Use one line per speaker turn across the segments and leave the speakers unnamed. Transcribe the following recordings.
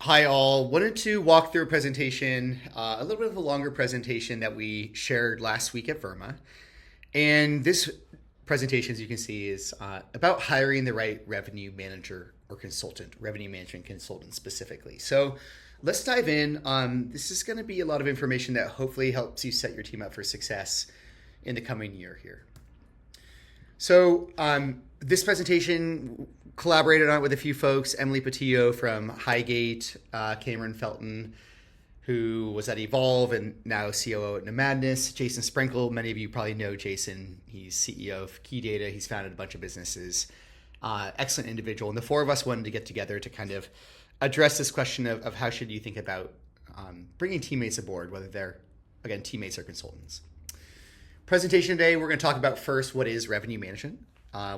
Hi all, wanted to walk through a presentation, a little bit of a longer presentation that we shared last week at VRMA. And this presentation, as you can see, is about hiring the right revenue manager or consultant, revenue management consultant specifically. So let's dive in. This is going to be a lot of information that hopefully helps you set your team up for success in the coming year here. So this presentation collaborated on it with a few folks, Emily Patillo from Highgate, Cameron Felton, who was at Evolve and now COO at Nomadness, Jason Sprenkle. Many of you probably know Jason. He's CEO of KeyData. He's founded a bunch of businesses. Excellent individual. And the four of us wanted to get together to kind of address this question of how should you think about bringing teammates aboard, whether they're, again, teammates or consultants. Presentation today, we're going to talk about first what is revenue management.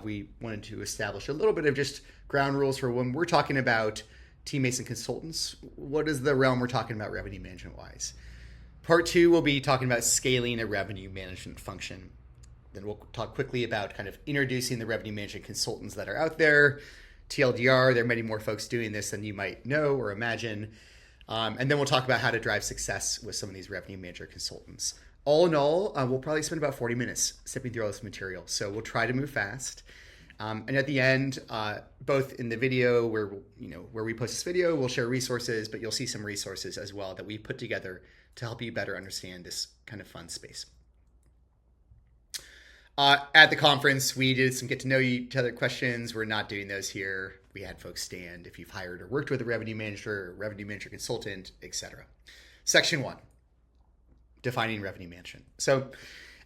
We wanted to establish a little bit of just ground rules for when we're talking about teammates and consultants. What is the realm we're talking about revenue management wise? Part two, we'll be talking about scaling a revenue management function. Then we'll talk quickly about kind of introducing the revenue management consultants that are out there. TLDR, there are many more folks doing this than you might know or imagine. And then we'll talk about how to drive success with some of these revenue manager consultants. All in all, we'll probably spend about 40 minutes sipping through all this material. So we'll try to move fast. And at the end, both in the video where we post this video, we'll share resources, but you'll see some resources as well that we put together to help you better understand this kind of fun space. At the conference, we did some get to know each other questions. We're not doing those here. We had folks stand if you've hired or worked with a revenue manager, revenue manager consultant, etc. Section 1. Defining revenue management. So,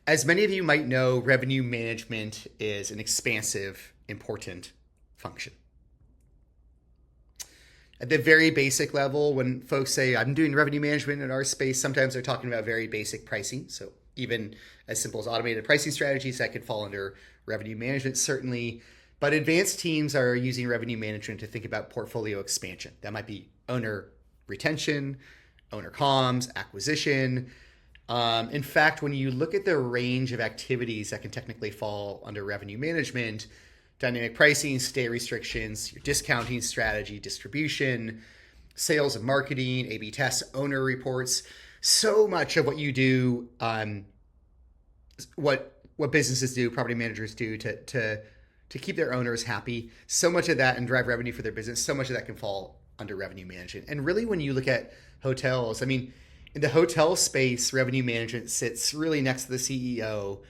as many of you might know, revenue management is an expansive, important function. At the very basic level, when folks say, I'm doing revenue management in our space, sometimes they're talking about very basic pricing. So, even as simple as automated pricing strategies, that could fall under revenue management, certainly. But advanced teams are using revenue management to think about portfolio expansion. That might be owner retention, owner comms, acquisition. In fact, when you look at the range of activities that can technically fall under revenue management, dynamic pricing, stay restrictions, your discounting strategy, distribution, sales and marketing, A/B tests, owner reports, so much of what you do, what businesses do, property managers do to keep their owners happy, so much of that and drive revenue for their business, so much of that can fall under revenue management. And really, when you look at hotels, I mean, in the hotel space, revenue management sits really next to the CEO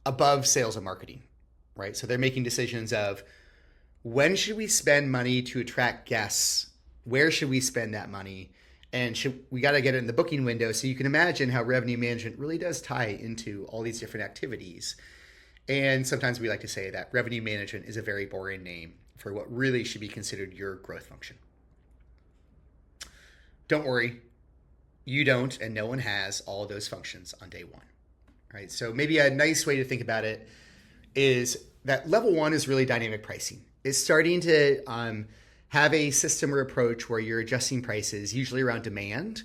above sales and marketing, right? So they're making decisions of when should we spend money to attract guests? Where should we spend that money? And we got to get it in the booking window. So you can imagine how revenue management really does tie into all these different activities. And sometimes we like to say that revenue management is a very boring name for what really should be considered your growth function. Don't worry. You don't, and no one has all of those functions on day one, right? So maybe a nice way to think about it is that level one is really dynamic pricing. It's starting to have a system or approach where you're adjusting prices, usually around demand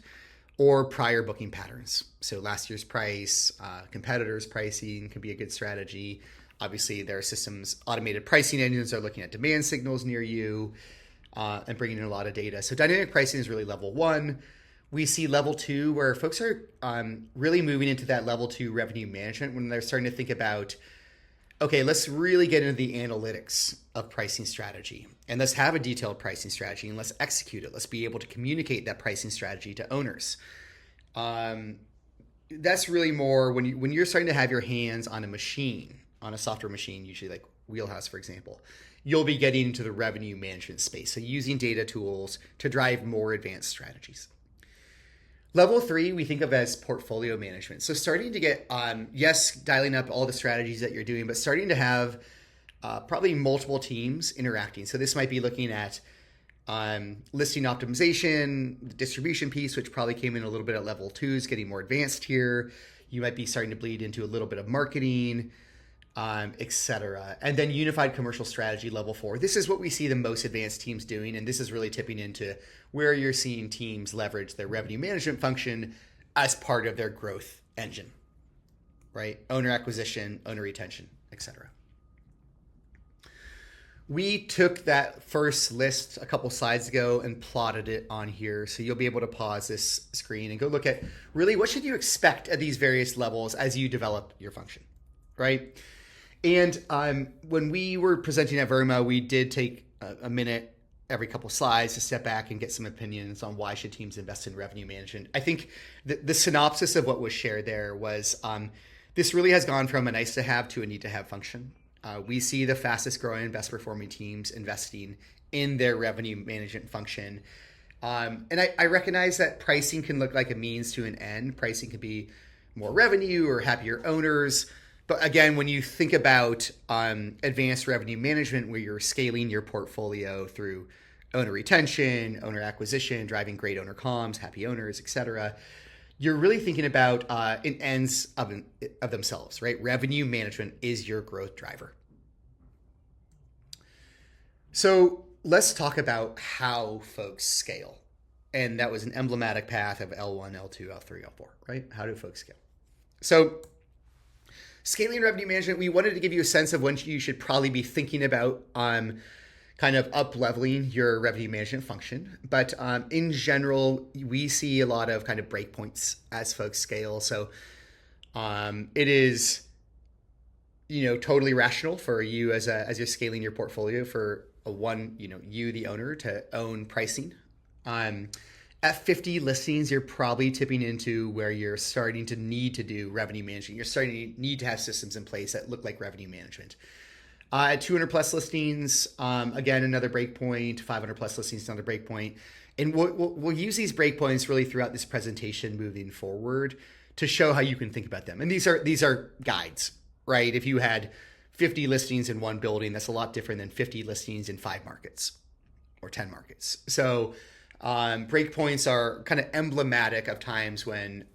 or prior booking patterns. So last year's price, competitors' pricing can be a good strategy. Obviously, there are systems, automated pricing engines are looking at demand signals near you and bringing in a lot of data. So dynamic pricing is really level one. We see level two where folks are really moving into that level two revenue management when they're starting to think about, okay, let's really get into the analytics of pricing strategy and let's have a detailed pricing strategy and let's execute it. Let's be able to communicate that pricing strategy to owners. That's really more when you're starting to have your hands on a machine, on a software machine, usually like Wheelhouse, for example, you'll be getting into the revenue management space. So using data tools to drive more advanced strategies. Level 3, we think of as portfolio management. So starting to get, yes, dialing up all the strategies that you're doing, but starting to have probably multiple teams interacting. So this might be looking at listing optimization, the distribution piece, which probably came in a little bit at level 2, is getting more advanced here. You might be starting to bleed into a little bit of marketing, etc. And then unified commercial strategy, level 4. This is what we see the most advanced teams doing, and this is really tipping into where you're seeing teams leverage their revenue management function as part of their growth engine, right? Owner acquisition, owner retention, etc. We took that first list a couple slides ago and plotted it on here. So you'll be able to pause this screen and go look at really what should you expect at these various levels as you develop your function, right? And when we were presenting at VRMA, we did take a minute every couple slides to step back and get some opinions on why should teams invest in revenue management. I think the synopsis of what was shared there was this really has gone from a nice to have to a need to have function. We see the fastest growing and best performing teams investing in their revenue management function. And I recognize that pricing can look like a means to an end. Pricing can be more revenue or happier owners. But again, when you think about advanced revenue management, where you're scaling your portfolio through owner retention, owner acquisition, driving great owner comms, happy owners, et cetera, you're really thinking about in ends of themselves, right? Revenue management is your growth driver. So let's talk about how folks scale. And that was an emblematic path of L1, L2, L3, L4, right? How do folks scale? So scaling revenue management, we wanted to give you a sense of when you should probably be thinking about kind of up-leveling your revenue management function. But in general, we see a lot of kind of breakpoints as folks scale. So it is, totally rational for you as you're scaling your portfolio for you, the owner, to own pricing. At 50 listings, you're probably tipping into where you're starting to need to do revenue management. You're starting to need to have systems in place that look like revenue management. At 200 plus listings, again, another breakpoint. 500 plus listings, another breakpoint. And we'll use these breakpoints really throughout this presentation moving forward to show how you can think about them. And these are guides, right? If you had 50 listings in one building, that's a lot different than 50 listings in 5 markets or 10 markets. So breakpoints are kind of emblematic of times when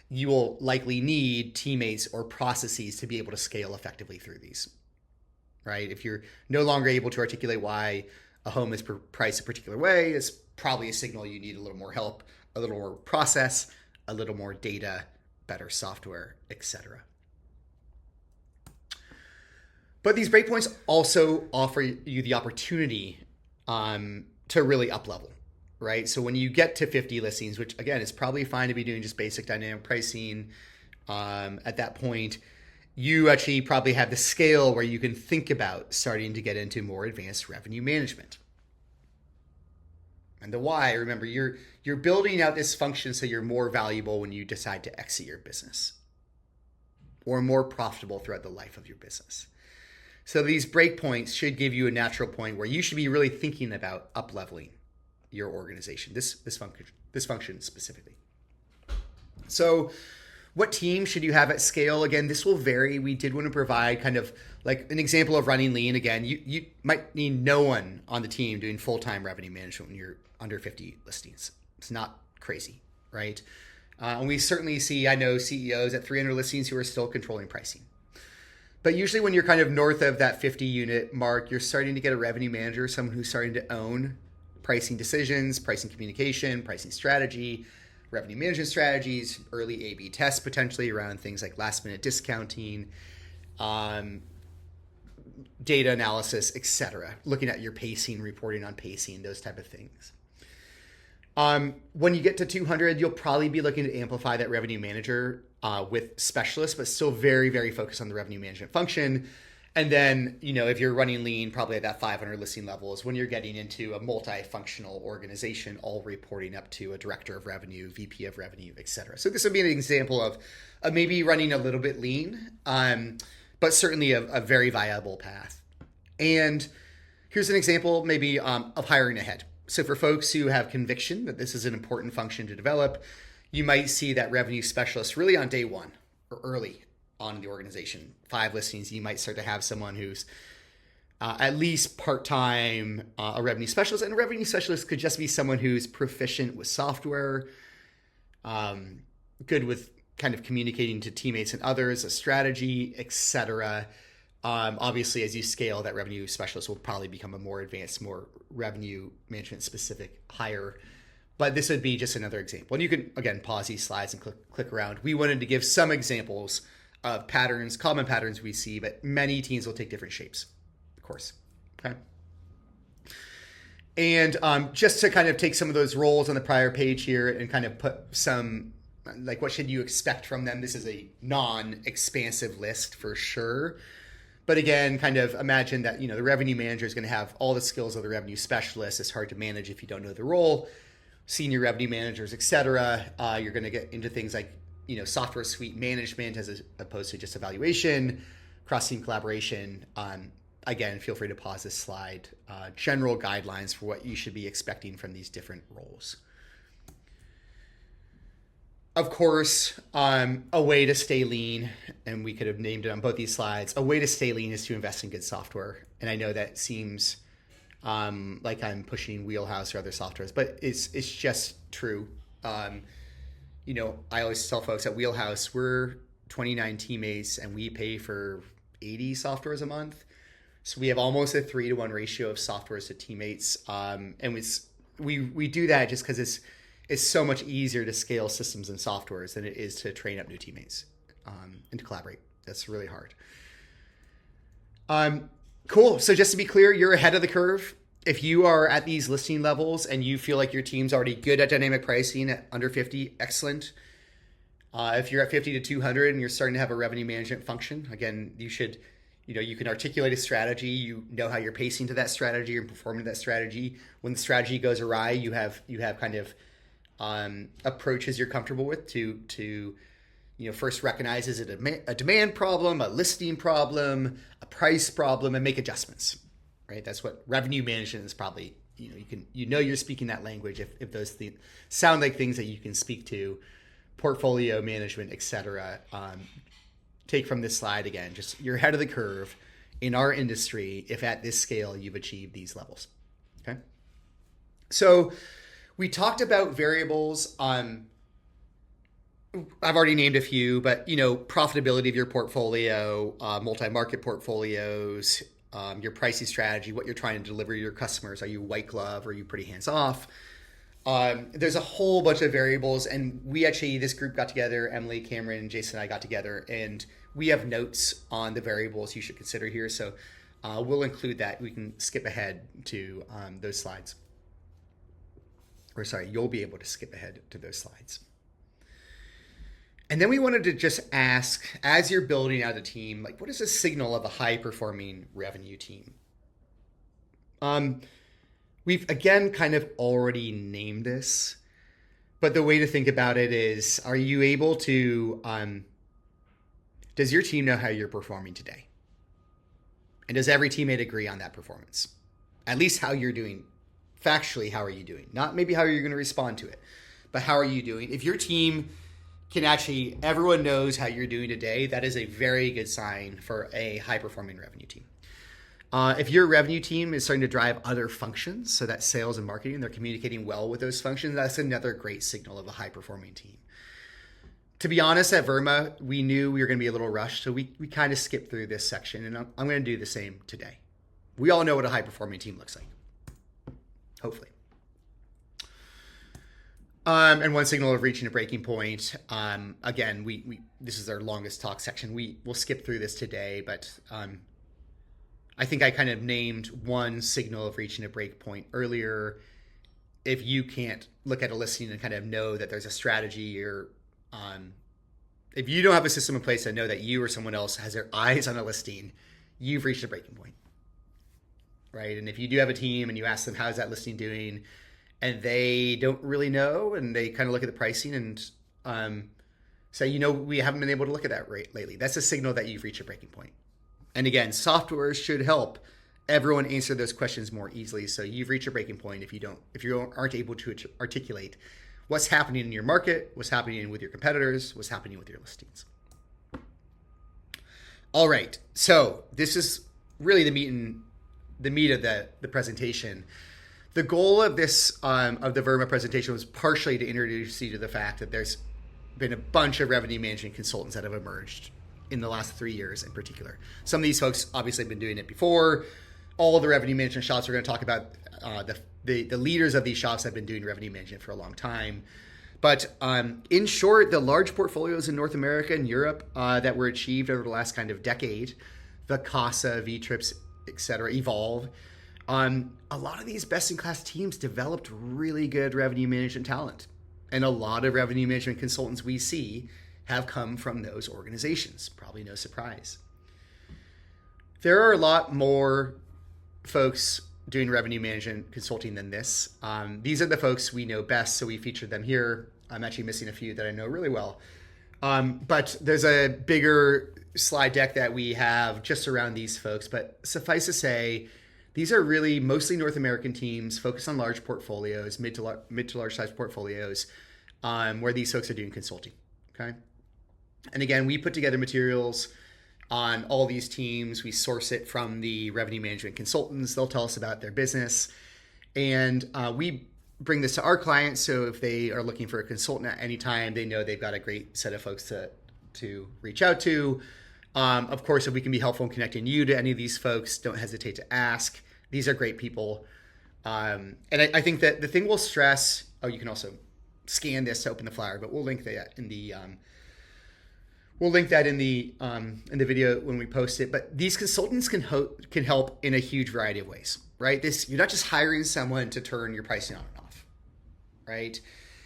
you will likely need teammates or processes to be able to scale effectively through these. Right? If you're no longer able to articulate why a home is priced a particular way, it's probably a signal you need a little more help, a little more process, a little more data, better software, etc. But these breakpoints also offer you the opportunity to really up level, right? So when you get to 50 listings, which again is probably fine to be doing just basic dynamic pricing at that point, you actually probably have the scale where you can think about starting to get into more advanced revenue management. And the why, remember, you're building out this function so you're more valuable when you decide to exit your business or more profitable throughout the life of your business. So these breakpoints should give you a natural point where you should be really thinking about up-leveling your organization, this function specifically. So what team should you have at scale? Again, this will vary. We did want to provide kind of like an example of running lean. Again, you might need no one on the team doing full-time revenue management when you're under 50 listings. It's not crazy, right? And we certainly see, I know CEOs at 300 listings who are still controlling pricing. But usually when you're kind of north of that 50 unit mark, you're starting to get a revenue manager, someone who's starting to own pricing decisions, pricing communication, pricing strategy, revenue management strategies, early A/B tests potentially around things like last minute discounting, data analysis, etc. Looking at your pacing, reporting on pacing, those type of things. When you get to 200, you'll probably be looking to amplify that revenue manager with specialists, but still very, very focused on the revenue management function. And then, if you're running lean, probably at that 500 listing level is when you're getting into a multifunctional organization, all reporting up to a director of revenue, VP of revenue, et cetera. So this would be an example of maybe running a little bit lean, but certainly a very viable path. And here's an example maybe of hiring ahead. So for folks who have conviction that this is an important function to develop, you might see that revenue specialist really on day one or early on in the organization. 5 listings, you might start to have someone who's at least part-time a revenue specialist. And a revenue specialist could just be someone who's proficient with software, good with kind of communicating to teammates and others, a strategy, etc. Obviously, as you scale, that revenue specialist will probably become a more advanced, more revenue management specific hire. But this would be just another example. And you can, again, pause these slides and click around. We wanted to give some examples of patterns, common patterns we see, but many teams will take different shapes, of course. Okay. And just to kind of take some of those roles on the prior page here and kind of put some, like, what should you expect from them? This is a non-expansive list for sure. But again, kind of imagine that, the revenue manager is going to have all the skills of the revenue specialist. It's hard to manage if you don't know the role. Senior revenue managers, et cetera. You're going to get into things like, software suite management as opposed to just evaluation, cross-team collaboration. Again, feel free to pause this slide. General guidelines for what you should be expecting from these different roles. Of course, a way to stay lean, and we could have named it on both these slides, a way to stay lean is to invest in good software. And I know that seems like I'm pushing Wheelhouse or other softwares, but it's just true. I always tell folks at Wheelhouse, we're 29 teammates and we pay for 80 softwares a month. So we have almost a 3-to-1 ratio of softwares to teammates. And we do that just because it's so much easier to scale systems and softwares than it is to train up new teammates and to collaborate. That's really hard. Cool. So just to be clear, you're ahead of the curve. If you are at these listing levels and you feel like your team's already good at dynamic pricing at under 50, excellent. If you're at 50 to 200 and you're starting to have a revenue management function, again, you should, you can articulate a strategy. You know how you're pacing to that strategy and performing to that strategy. When the strategy goes awry, you have kind of approaches you're comfortable with to first recognize, is it a demand problem, a listing problem, a price problem, and make adjustments, right? That's what revenue management is probably, you're speaking that language if those things sound like things that you can speak to. Portfolio management, et cetera. Take from this slide again, just you're ahead of the curve in our industry if at this scale you've achieved these levels, okay? So we talked about variables. I've already named a few, but profitability of your portfolio, multi-market portfolios, your pricing strategy, what you're trying to deliver to your customers. Are you white glove or are you pretty hands off? There's a whole bunch of variables, and this group got together, Emily, Cameron, Jason, and I got together, and we have notes on the variables you should consider here. So we'll include that. We can skip ahead to those slides. You'll be able to skip ahead to those slides. And then we wanted to just ask, as you're building out a team, like, what is a signal of a high-performing revenue team? We've, again, kind of already named this, but the way to think about it is, are you able to, does your team know how you're performing today? And does every teammate agree on that performance? At least how you're doing. Factually, how are you doing? Not maybe how you're going to respond to it, but how are you doing? If your team can actually, everyone knows how you're doing today, that is a very good sign for a high-performing revenue team. If your revenue team is starting to drive other functions, so that's sales and marketing, they're communicating well with those functions, that's another great signal of a high-performing team. To be honest, at VRMA, we knew we were going to be a little rushed, so we kind of skipped through this section, and I'm going to do the same today. We all know what a high-performing team looks like, hopefully. And one signal of reaching a breaking point. Again, we this is our longest talk section. We'll skip through this today, but I think I kind of named one signal of reaching a break point earlier. If you can't look at a listing and kind of know that there's a strategy, or if you don't have a system in place to know that you or someone else has their eyes on a listing, you've reached a breaking point, right? And if you do have a team and you ask them, how's that listing doing? And they don't really know, and they kind of look at the pricing and say, we haven't been able to look at that rate lately. That's a signal that you've reached a breaking point. And again, software should help everyone answer those questions more easily. So you've reached a breaking point if you aren't able to articulate what's happening in your market, what's happening with your competitors, what's happening with your listings. All right, so this is really the meat of the presentation. The goal of this of the VRMA presentation was partially to introduce you to the fact that there's been a bunch of revenue management consultants that have emerged in the last 3 years in particular. Some of these folks obviously have been doing it before. All the revenue management shops we're going to talk about, the leaders of these shops have been doing revenue management for a long time. But in short, the large portfolios in North America and Europe that were achieved over the last kind of decade, the CASA, VTRIPS, etc., evolve. A lot of these best-in-class teams developed really good revenue management talent. And a lot of revenue management consultants we see have come from those organizations. Probably no surprise. There are a lot more folks doing revenue management consulting than this. These are the folks we know best, so we featured them here. I'm actually missing a few that I know really well. But there's a bigger slide deck that we have just around these folks. But suffice to say, these are really mostly North American teams focused on large portfolios, mid to large size portfolios, where these folks are doing consulting. Okay. And again, we put together materials on all these teams. We source it from the revenue management consultants. They'll tell us about their business. And we bring this to our clients. So if they are looking for a consultant at any time, they know they've got a great set of folks to reach out to. Of course, if we can be helpful in connecting you to any of these folks, don't hesitate to ask. These are great people. And I think that the thing we'll stress, you can also scan this to open the flyer, but we'll link that in the video when we post it. But these consultants can help in a huge variety of ways, right? You're not just hiring someone to turn your pricing on and off, right?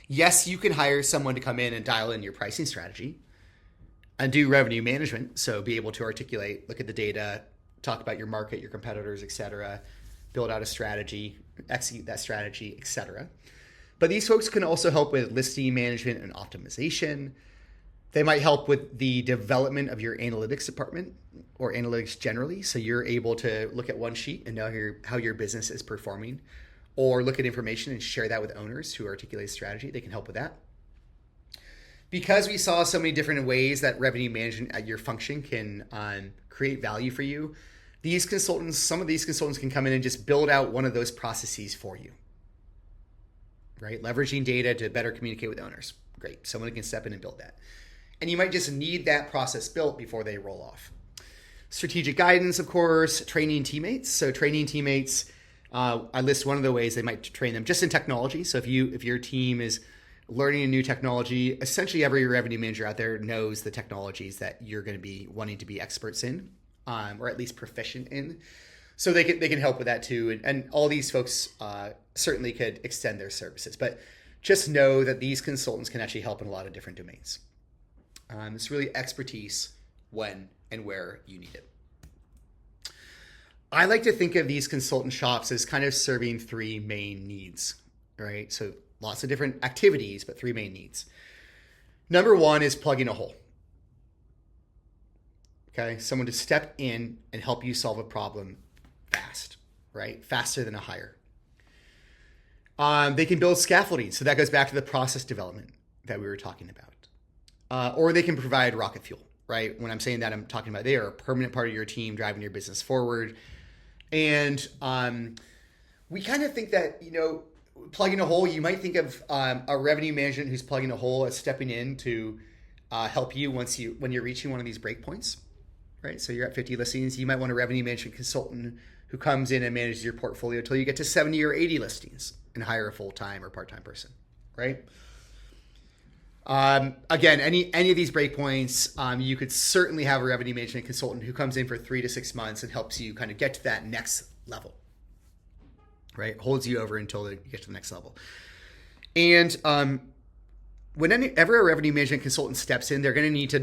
Yes, you can hire someone to come in and dial in your pricing strategy and do revenue management. So be able to articulate, look at the data, talk about your market, your competitors, et cetera, build out a strategy, execute that strategy, et cetera. But these folks can also help with listing management and optimization. They might help with the development of your analytics department or analytics generally. So you're able to look at one sheet and know how your business is performing, or look at information and share that with owners who articulate strategy. They can help with that. Because we saw so many different ways that revenue management at your function can create value for you, some of these consultants can come in and just build out one of those processes for you, right? Leveraging data to better communicate with owners. Great. Someone can step in and build that. And you might just need that process built before they roll off. Strategic guidance, of course, training teammates. So training teammates, I list one of the ways they might train them just in technology. So if your team is learning a new technology, essentially every revenue manager out there knows the technologies that you're going to be wanting to be experts in, or at least proficient in. So they can help with that too. And all these folks certainly could extend their services. But just know that these consultants can actually help in a lot of different domains. It's really expertise when and where you need it. I like to think of these consultant shops as kind of serving three main needs, right? So lots of different activities, but three main needs. Number one is plugging a hole. Okay, someone to step in and help you solve a problem fast, right? Faster than a hire. They can build scaffolding. So that goes back to the process development that we were talking about. Or they can provide rocket fuel, right? When I'm saying that, I'm talking about they are a permanent part of your team driving your business forward. And we kind of think that, plugging a hole, you might think of a revenue management who's plugging a hole as stepping in to help you when you're reaching one of these breakpoints, right? So you're at 50 listings. You might want a revenue management consultant who comes in and manages your portfolio until you get to 70 or 80 listings and hire a full-time or part-time person, right? Again, any of these breakpoints, you could certainly have a revenue management consultant who comes in for 3 to 6 months and helps you kind of get to that next level, right? Holds you over until you get to the next level. And whenever a revenue management consultant steps in, they're going to need to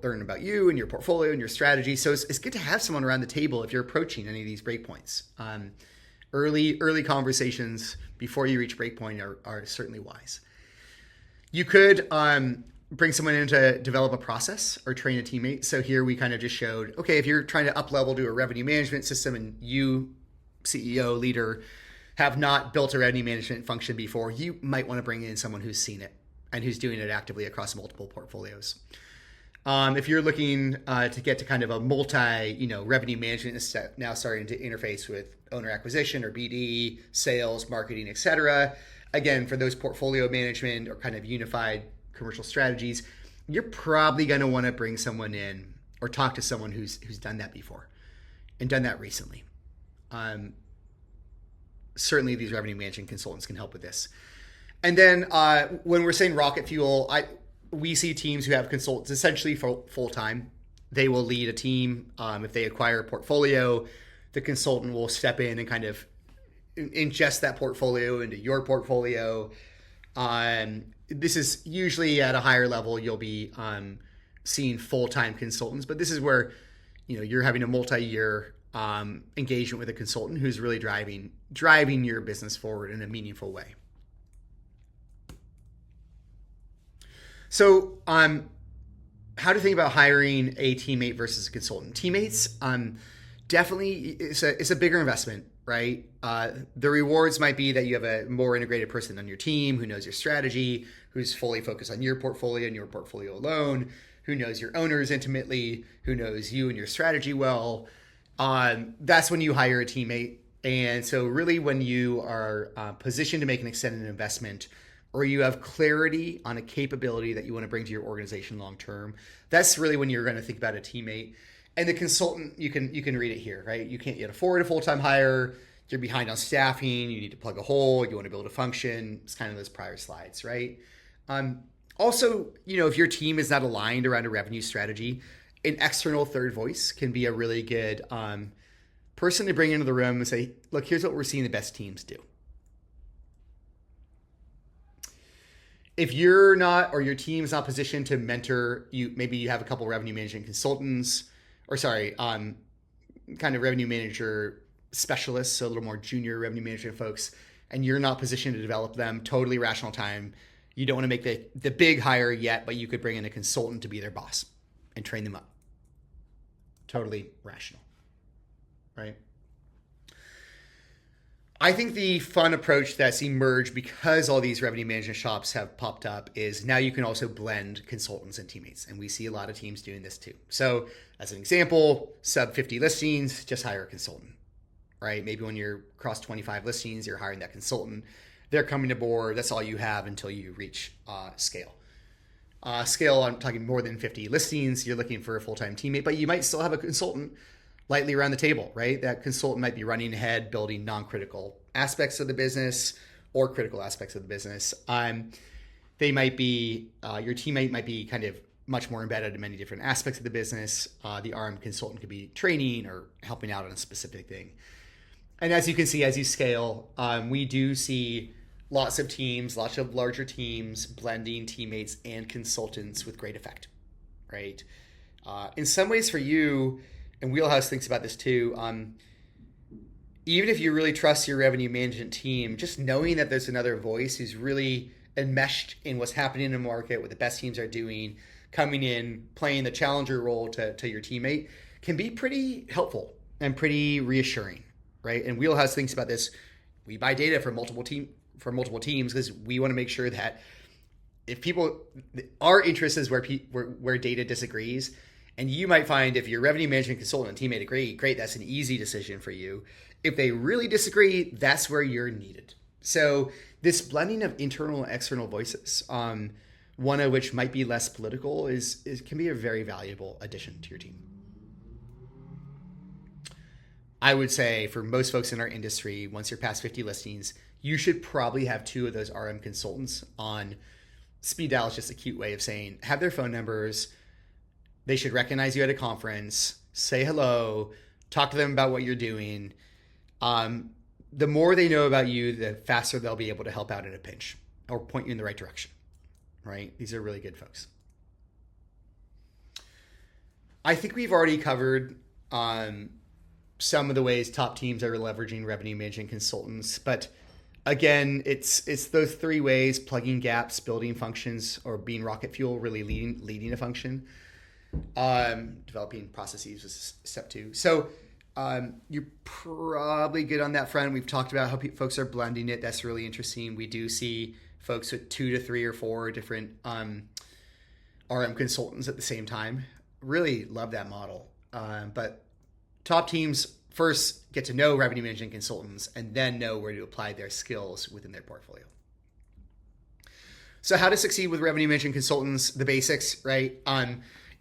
learn about you and your portfolio and your strategy. So it's good to have someone around the table if you're approaching any of these breakpoints. Early conversations before you reach breakpoint are certainly wise. You could bring someone in to develop a process or train a teammate. So here we kind of just showed, okay, if you're trying to up level to a revenue management system and you, CEO, leader, have not built a revenue management function before, you might want to bring in someone who's seen it and who's doing it actively across multiple portfolios. If you're looking to get to kind of a revenue management is now starting to interface with owner acquisition or BD, sales, marketing, et cetera. Again, for those portfolio management or kind of unified commercial strategies, you're probably going to want to bring someone in or talk to someone who's done that before and done that recently. Certainly, these revenue management consultants can help with this. And then when we're saying rocket fuel, we see teams who have consultants essentially full-time. They will lead a team. If they acquire a portfolio, the consultant will step in and kind of ingest that portfolio into your portfolio. This is usually at a higher level. You'll be seeing full-time consultants, but this is where you're having a multi-year engagement with a consultant who's really driving your business forward in a meaningful way. So, how to think about hiring a teammate versus a consultant? Teammates, definitely, it's a bigger investment, right? The rewards might be that you have a more integrated person on your team who knows your strategy, who's fully focused on your portfolio and your portfolio alone, who knows your owners intimately, who knows you and your strategy well. That's when you hire a teammate. And so really when you are positioned to make an extended investment, or you have clarity on a capability that you want to bring to your organization long term, that's really when you're going to think about a teammate. And the consultant, you can read it here, right? You can't yet afford a full-time hire. You're behind on staffing. You need to plug a hole. You want to build a function. It's kind of those prior slides, right? Also, if your team is not aligned around a revenue strategy, an external third voice can be a really good person to bring into the room and say, look, here's what we're seeing the best teams do. If you're not, or your team's not positioned to mentor you, maybe you have a couple revenue management consultants, kind of revenue manager specialists, so a little more junior revenue management folks, and you're not positioned to develop them, totally rational time. You don't want to make the big hire yet, but you could bring in a consultant to be their boss and train them up. Totally rational, right? I think the fun approach that's emerged because all these revenue management shops have popped up is now you can also blend consultants and teammates. And we see a lot of teams doing this too. So as an example, sub 50 listings, just hire a consultant, right? Maybe when you're across 25 listings, you're hiring that consultant. They're coming aboard. That's all you have until you reach scale. Scale, I'm talking more than 50 listings. You're looking for a full-time teammate, but you might still have a consultant lightly around the table, right? That consultant might be running ahead, building non-critical aspects of the business or critical aspects of the business. They might be, your teammate might be kind of much more embedded in many different aspects of the business. The RM consultant could be training or helping out on a specific thing. And as you can see, as you scale, we do see lots of teams, lots of larger teams blending teammates and consultants with great effect, right? In some ways for you, and Wheelhouse thinks about this too, even if you really trust your revenue management team, just knowing that there's another voice who's really enmeshed in what's happening in the market, what the best teams are doing, coming in, playing the challenger role to your teammate can be pretty helpful and pretty reassuring, right? And Wheelhouse thinks about this. We buy data for multiple teams because we want to make sure that if our interest is where data disagrees. And you might find if your revenue management consultant and teammate agree, great, that's an easy decision for you. If they really disagree, that's where you're needed. So this blending of internal and external voices, one of which might be less political, can be a very valuable addition to your team. I would say for most folks in our industry, once you're past 50 listings, you should probably have 2 of those RM consultants on speed dial. Is just a cute way of saying have their phone numbers. They should recognize you at a conference, say hello, talk to them about what you're doing. The more they know about you, the faster they'll be able to help out in a pinch or point you in the right direction, right? These are really good folks. I think we've already covered some of the ways top teams are leveraging revenue management consultants, but again, it's those 3 ways: plugging gaps, building functions, or being rocket fuel, really leading a function. Developing processes is step 2. So you're probably good on that front. We've talked about how folks are blending it. That's really interesting. We do see folks with 2 to 3 or 4 different RM consultants at the same time. Really love that model. But top teams first get to know revenue management consultants and then know where to apply their skills within their portfolio. So how to succeed with revenue management consultants, the basics, right?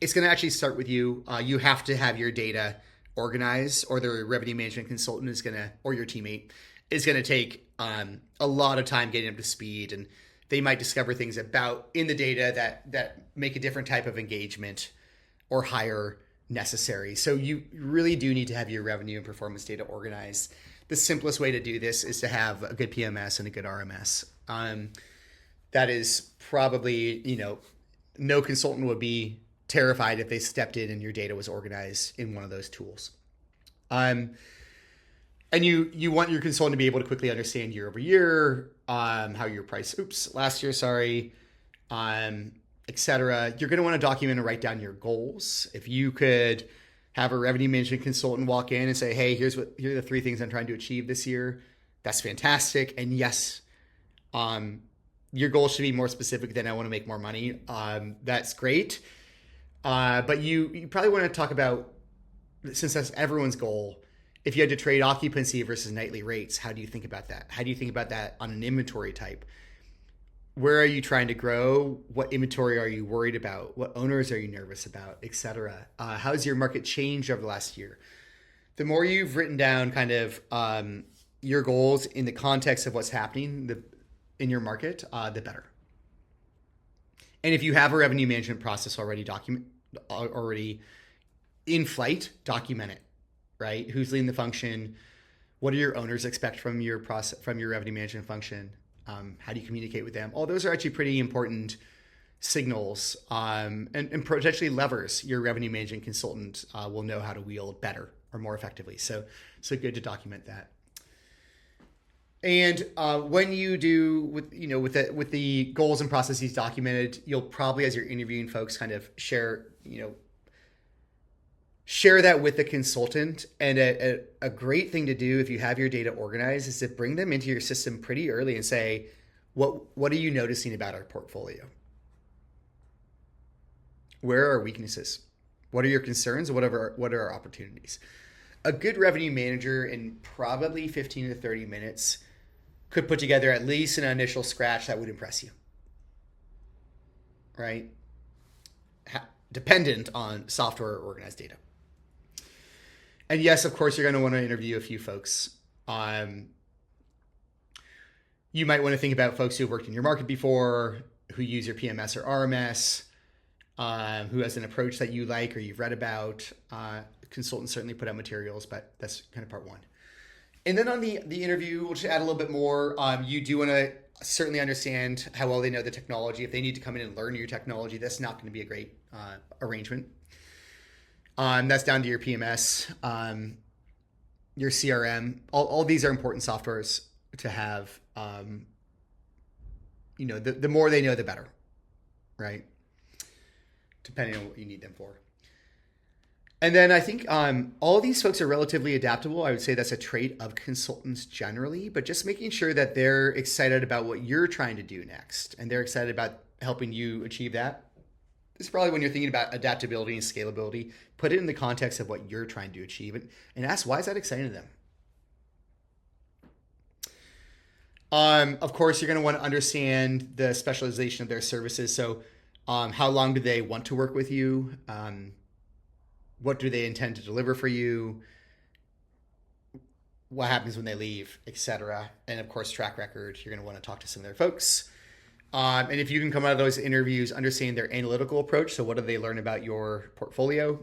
It's going to actually start with you. You have to have your data organized, or the revenue management consultant or your teammate is going to take a lot of time getting up to speed, and they might discover things in the data that make a different type of engagement or hire necessary. So you really do need to have your revenue and performance data organized. The simplest way to do this is to have a good PMS and a good RMS. That is probably, no consultant would be terrified if they stepped in and your data was organized in one of those tools. And you want your consultant to be able to quickly understand year over year, how your price, last year, et cetera. You're going to want to document and write down your goals. If you could have a revenue management consultant walk in and say, hey, here are the 3 things I'm trying to achieve this year, that's fantastic. And yes, your goals should be more specific than I want to make more money. That's great. But you probably want to talk about, since that's everyone's goal, if you had to trade occupancy versus nightly rates, how do you think about that? How do you think about that on an inventory type? Where are you trying to grow? What inventory are you worried about? What owners are you nervous about, et cetera? How's your market changed over the last year? The more you've written down kind of your goals in the context of what's happening in your market, the better. And if you have a revenue management process already in flight, document it, right? Who's leading the function? What do your owners expect from your process, from your revenue management function? How do you communicate with them? All those are actually pretty important signals and potentially levers your revenue management consultant will know how to wield better or more effectively. So good to document that. And when you do with the goals and processes documented, you'll probably, as you're interviewing folks, kind of share that with the consultant. And a great thing to do if you have your data organized is to bring them into your system pretty early and say, what are you noticing about our portfolio? Where are our weaknesses? What are your concerns? What are our opportunities? A good revenue manager in probably 15 to 30 minutes could put together at least an initial scratch that would impress you, right? Dependent on software or organized data. And yes, of course, you're going to want to interview a few folks. You might want to think about folks who have worked in your market before, who use your PMS or RMS, who has an approach that you like or you've read about. Consultants certainly put out materials, but that's kind of part 1. And then on the interview, we'll just add a little bit more. You do want to certainly understand how well they know the technology. If they need to come in and learn your technology, that's not going to be a great arrangement. That's down to your PMS, your CRM. All these are important softwares to have. The more they know, the better, right? Depending on what you need them for. And then I think all of these folks are relatively adaptable. I would say that's a trait of consultants generally, but just making sure that they're excited about what you're trying to do next and they're excited about helping you achieve that. This is probably when you're thinking about adaptability and scalability, put it in the context of what you're trying to achieve and ask, why is that exciting to them? Of course, you're going to want to understand the specialization of their services. So how long do they want to work with you? What do they intend to deliver for you? What happens when they leave, et cetera. And of course, track record. You're going to want to talk to some of their folks. And if you can come out of those interviews, understand their analytical approach. So what do they learn about your portfolio?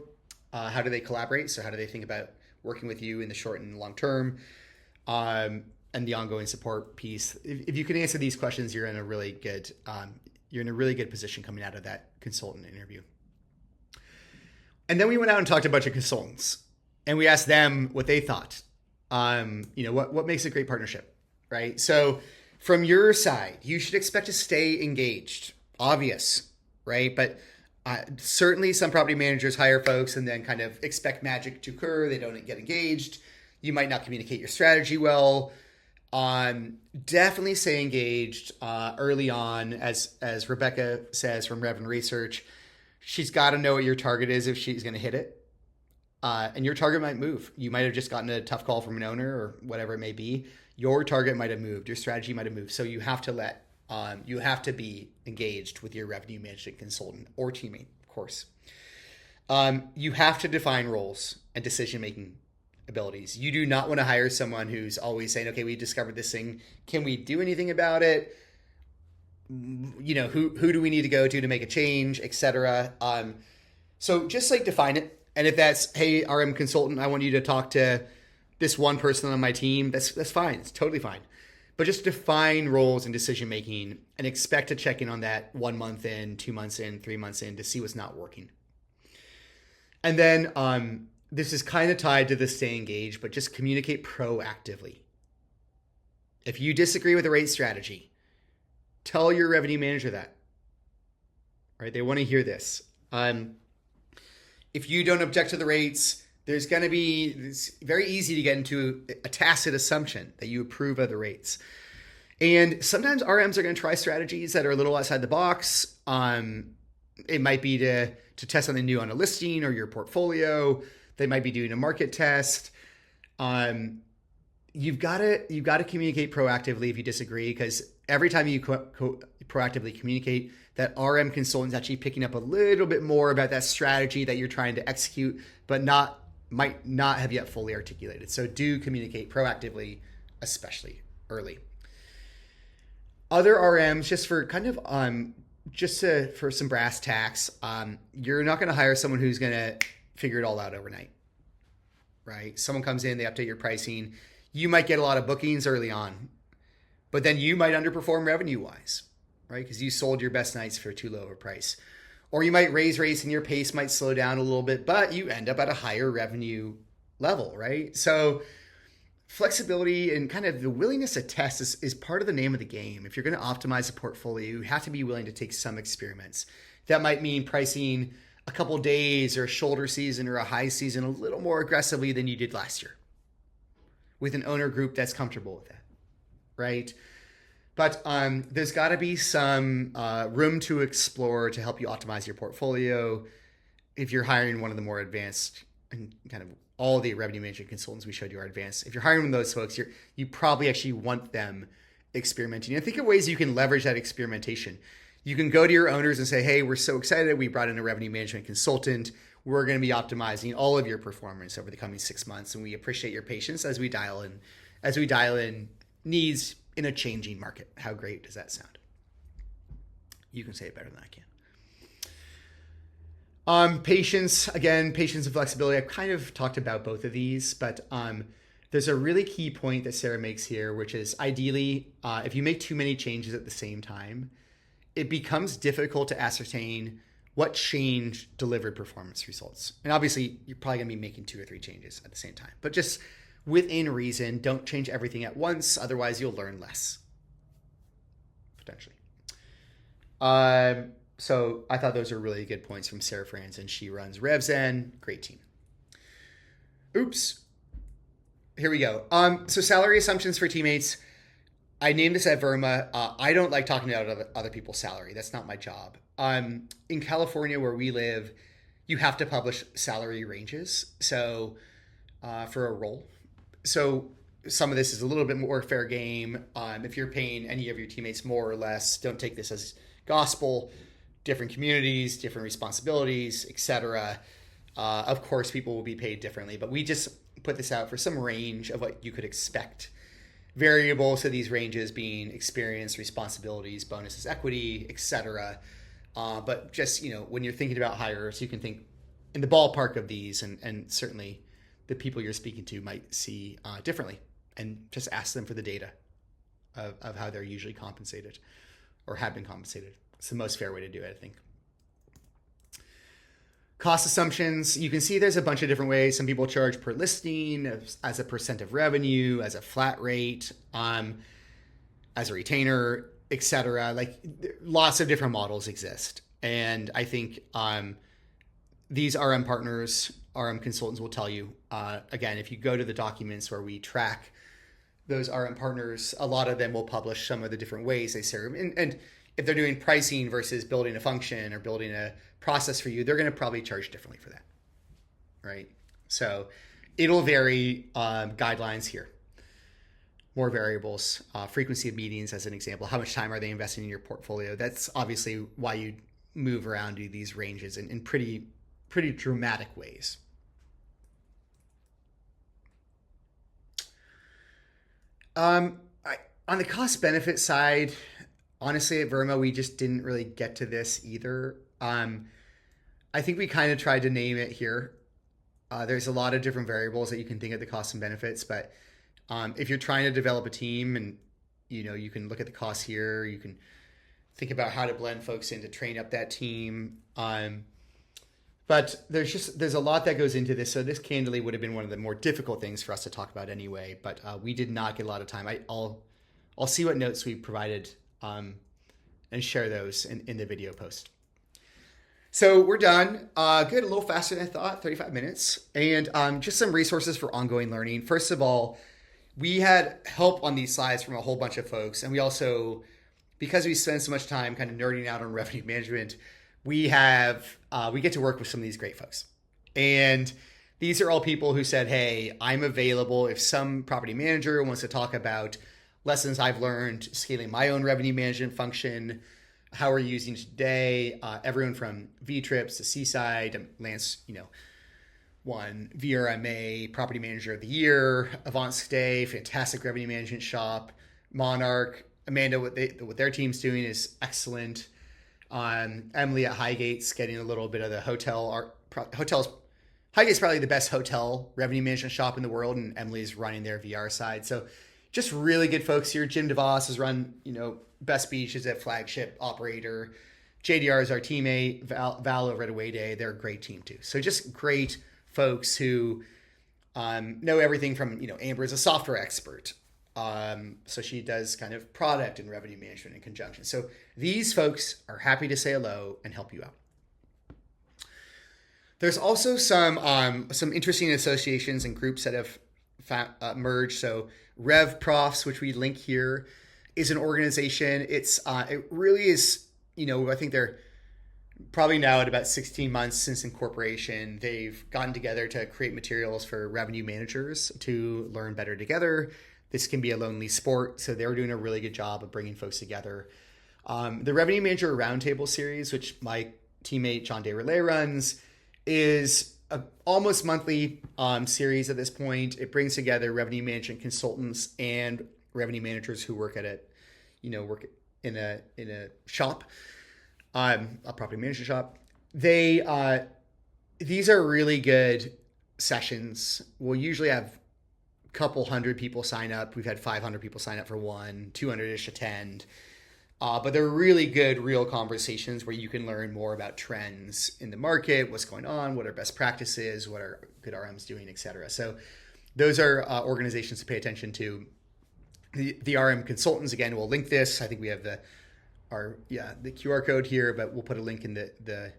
How do they collaborate? So how do they think about working with you in the short and long term? And the ongoing support piece. If you can answer these questions, you're in a really good position coming out of that consultant interview. And then we went out and talked to a bunch of consultants and we asked them what they thought. What makes a great partnership, right? So from your side, you should expect to stay engaged, obvious, right? But certainly some property managers hire folks and then kind of expect magic to occur. They don't get engaged. You might not communicate your strategy well. Definitely stay engaged early on, as Rebecca says from Revenue Research. She's got to know what your target is if she's going to hit it. And your target might move. You might have just gotten a tough call from an owner or whatever it may be. Your target might have moved. Your strategy might have moved. So you have to be engaged with your revenue management consultant or teammate, of course. You have to define roles and decision-making abilities. You do not want to hire someone who's always saying, okay, we discovered this thing. Can we do anything about it? Who do we need to go to make a change, et cetera. So just define it. And if that's, hey, RM consultant, I want you to talk to this one person on my team, that's fine. It's totally fine. But just define roles and decision making and expect to check in on that 1 month in, 2 months in, 3 months in to see what's not working. And then this is kind of tied to the stay engaged, but just communicate proactively. If you disagree with the rate strategy, tell your revenue manager that. Right? They want to hear this. If you don't object to the rates, there's going to be, it's very easy to get into a tacit assumption that you approve of the rates. And sometimes RMs are going to try strategies that are a little outside the box. It might be to test something new on a listing or your portfolio. They might be doing a market test. You've got to communicate proactively if you disagree, because every time you proactively communicate, that RM consultant's actually picking up a little bit more about that strategy that you're trying to execute, but might not have yet fully articulated. So do communicate proactively, especially early. Other RMs, just for kind of for some brass tacks, you're not going to hire someone who's going to figure it all out overnight, right? Someone comes in, they update your pricing. You might get a lot of bookings early on, but then you might underperform revenue-wise, right? Because you sold your best nights for too low of a price. Or you might raise rates and your pace might slow down a little bit, but you end up at a higher revenue level, right? So flexibility and kind of the willingness to test is part of the name of the game. If you're going to optimize a portfolio, you have to be willing to take some experiments. That might mean pricing a couple days or a shoulder season or a high season a little more aggressively than you did last year with an owner group that's comfortable with that, right? But there's got to be some room to explore to help you optimize your portfolio. If you're hiring one of the more advanced, and kind of all the revenue management consultants we showed you are advanced, if you're hiring one of those folks, you probably actually want them experimenting. And think of ways you can leverage that experimentation. You can go to your owners and say, hey, we're so excited. We brought in a revenue management consultant. We're going to be optimizing all of your performance over the coming 6 months. And we appreciate your patience as we dial in needs in a changing market. How great does that sound? You can say it better than I can. Patience and flexibility. I've kind of talked about both of these, but there's a really key point that Sarah makes here, which is ideally, if you make too many changes at the same time, it becomes difficult to ascertain what change delivered performance results. And obviously, you're probably going to be making 2 or 3 changes at the same time, but just within reason, don't change everything at once. Otherwise, you'll learn less, potentially. So I thought those are really good points from Sarah Franz, and she runs RevZen. Great team. Oops. Here we go. So salary assumptions for teammates. I named this at VRMA. I don't like talking about other people's salary. That's not my job. In California, where we live, you have to publish salary ranges. So for a role. So some of this is a little bit more fair game. If you're paying any of your teammates more or less, don't take this as gospel. Different communities, different responsibilities, etc. Of course, people will be paid differently, but we just put this out for some range of what you could expect. Variables to these ranges being experience, responsibilities, bonuses, equity, etc. But just, when you're thinking about hires, you can think in the ballpark of these, and certainly the people you're speaking to might see differently, and just ask them for the data of how they're usually compensated or have been compensated. It's the most fair way to do it, I think. Cost assumptions, you can see there's a bunch of different ways. Some people charge per listing, as a percent of revenue, as a flat rate, as a retainer, etc. Like, lots of different models exist. And I think these RM partners, RM consultants will tell you, again, if you go to the documents where we track those RM partners, a lot of them will publish some of the different ways they serve. And if they're doing pricing versus building a function or building a process for you, they're going to probably charge differently for that, right? So it'll vary. Guidelines here. More variables. Frequency of meetings as an example. How much time are they investing in your portfolio? That's obviously why you move around to these ranges in pretty dramatic ways. On the cost benefit side, honestly, at VRMA, we just didn't really get to this either. I think we kind of tried to name it here. There's a lot of different variables that you can think of the costs and benefits, but if you're trying to develop a team and you can look at the costs here, you can think about how to blend folks in to train up that team. But there's a lot that goes into this. So this candidly would have been one of the more difficult things for us to talk about anyway, but we did not get a lot of time. I'll see what notes we provided and share those in the video post. So we're done. Good, a little faster than I thought, 35 minutes. And just some resources for ongoing learning. First of all, we had help on these slides from a whole bunch of folks. And we also, because we spend so much time kind of nerding out on revenue management, we get to work with some of these great folks. And these are all people who said, hey, I'm available if some property manager wants to talk about lessons I've learned scaling my own revenue management function, how we're using today. Everyone from V-Trips to Seaside, Lance, won VRMA Property Manager of the Year, Avant Stay, fantastic revenue management shop, Monarch, Amanda, what their team's doing is excellent. Emily at Highgate's getting a little bit of the hotels. Highgate's probably the best hotel revenue management shop in the world, and Emily's running their VR side. So just really good folks here. Jim DeVos has run, Best Beach is a flagship operator. JDR is our teammate. Val over at Away Day, they're a great team too. So just great folks who know everything from, Amber is a software expert. So she does kind of product and revenue management in conjunction. So these folks are happy to say hello and help you out. There's also some interesting associations and groups that have merged. So Rev Profs, which we link here, is an organization. It really is, I think they're probably now at about 16 months since incorporation. They've gotten together to create materials for revenue managers to learn better together. This can be a lonely sport, so they're doing a really good job of bringing folks together. The Revenue Manager Roundtable series, which my teammate John DeRelay runs, is an almost monthly series at this point. It brings together revenue management consultants and revenue managers who work at work in a shop, a property management shop. These are really good sessions. We'll usually have couple hundred people sign up. We've had 500 people sign up for one, 200-ish attend. But they're really good, real conversations where you can learn more about trends in the market, what's going on, what are best practices, what are good RMs doing, et cetera. So those are organizations to pay attention to. The RM consultants, again, we'll link this. I think we have the QR code here, but we'll put a link in the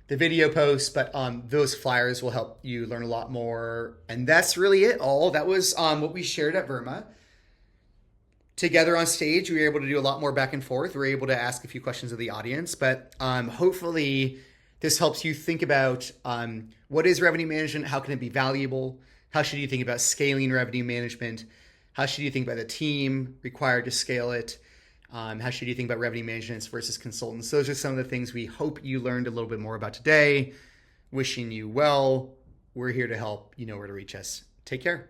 video post, but those flyers will help you learn a lot more. And that's really it all. That was what we shared at VRMA. Together on stage, we were able to do a lot more back and forth. We were able to ask a few questions of the audience, but hopefully this helps you think about what is revenue management? How can it be valuable? How should you think about scaling revenue management? How should you think about the team required to scale it? How should you think about revenue management versus consultants? Those are some of the things we hope you learned a little bit more about today. Wishing you well. We're here to help. You know where to reach us. Take care.